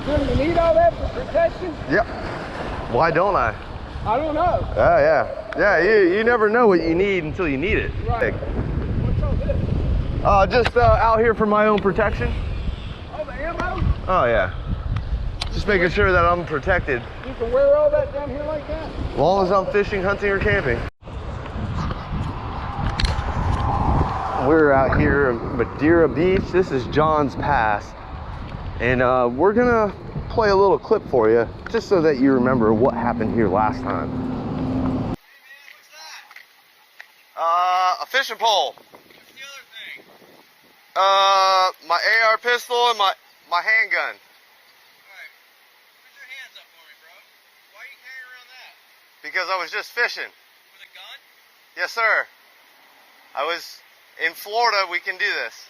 Jim, you need all that for protection? Yep. Why don't I? I don't know. Oh, yeah. Yeah, you never know what you need until you need it. Right. What's all this? Just out here for my own protection. Oh, the ammo? Oh, yeah. Just making sure that I'm protected. You can wear all that down here like that? As long as I'm fishing, hunting, or camping. We're out here at Madeira Beach. This is John's Pass. And we're gonna play a little clip for you, just so that you remember what happened here last time. A fishing pole. What's the other thing? My AR pistol and my handgun. Alright. Put your hands up for me, bro. Why are you carrying around that? Because I was just fishing. With a gun? Yes, sir. I was in Florida. We can do this.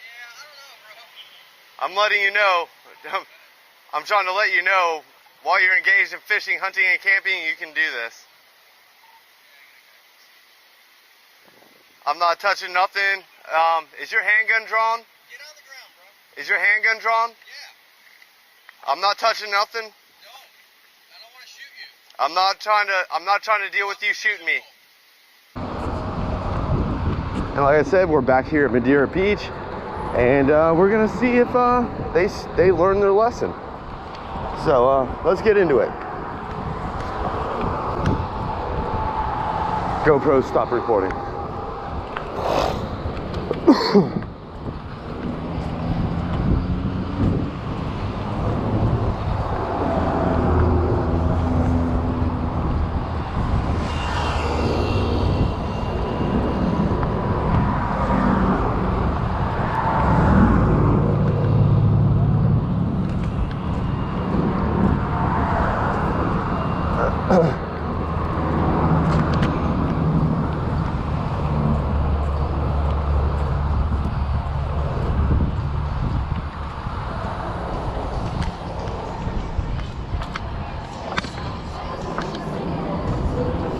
Yeah, I don't know, bro. I'm letting you know. I'm trying to let you know, while you're engaged in fishing, hunting, and camping, you can do this. I'm not touching nothing. Is your handgun drawn? Get on the ground, bro. Is your handgun drawn? Yeah. I'm not touching nothing. Don't. I don't want to shoot you. I'm not trying to deal with you shooting me. And like I said, we're back here at Madeira Beach, and we're gonna see if they learn their lesson. So let's get into it. GoPro, stop recording.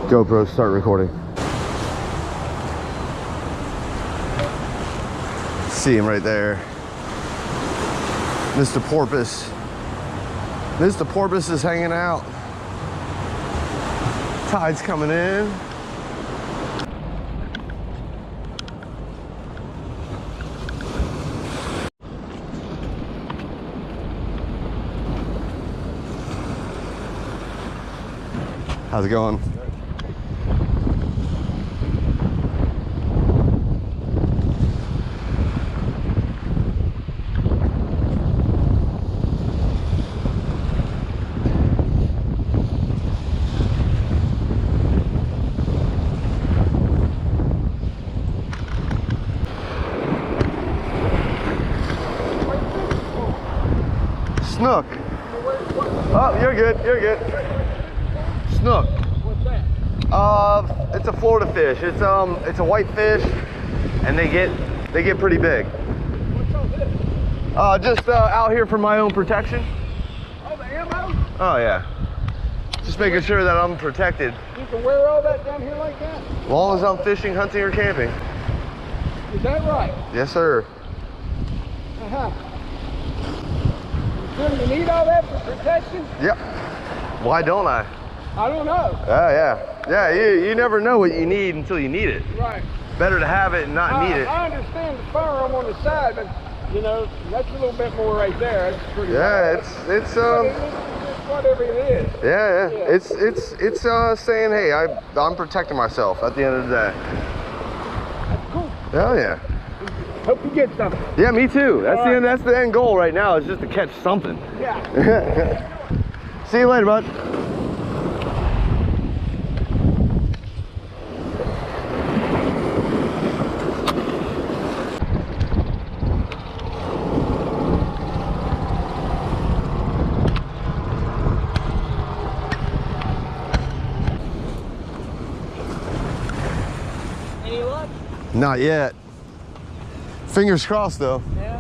GoPro, start recording. See him right there. Mr. Porpoise. Mr. Porpoise is hanging out. Tide's coming in. How's it going? Snook. Oh, you're good. You're good. Snook. What's that? It's a Florida fish. It's a white fish, and they get pretty big. What's all this? Just out here for my own protection. Oh, the ammo? Oh, yeah. Just making sure that I'm protected. You can wear all that down here like that? As long as I'm fishing, hunting, or camping. Is that right? Yes, sir. Uh-huh. Jim, you need all that for protection? Yep. Why don't I? I don't know. Oh, yeah. Yeah, you never know what you need until you need it. Right. Better to have it and not need it. I understand the firearm on the side, but, you know, that's a little bit more right there. That's pretty Yeah, bad. it's whatever it is. yeah. It's saying, hey, I'm protecting myself at the end of the day. That's cool. Oh, yeah. Hope you get something. Yeah, me too. That's the end goal right now, is just to catch something. Yeah. See you later, bud. Any luck? Not yet. Fingers crossed, though. Yeah.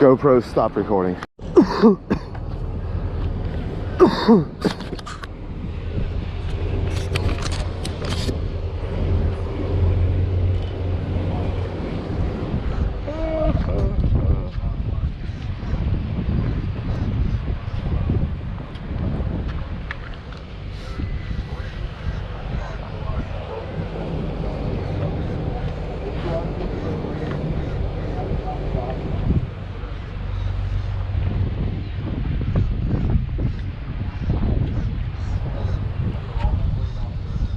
GoPro stopped recording.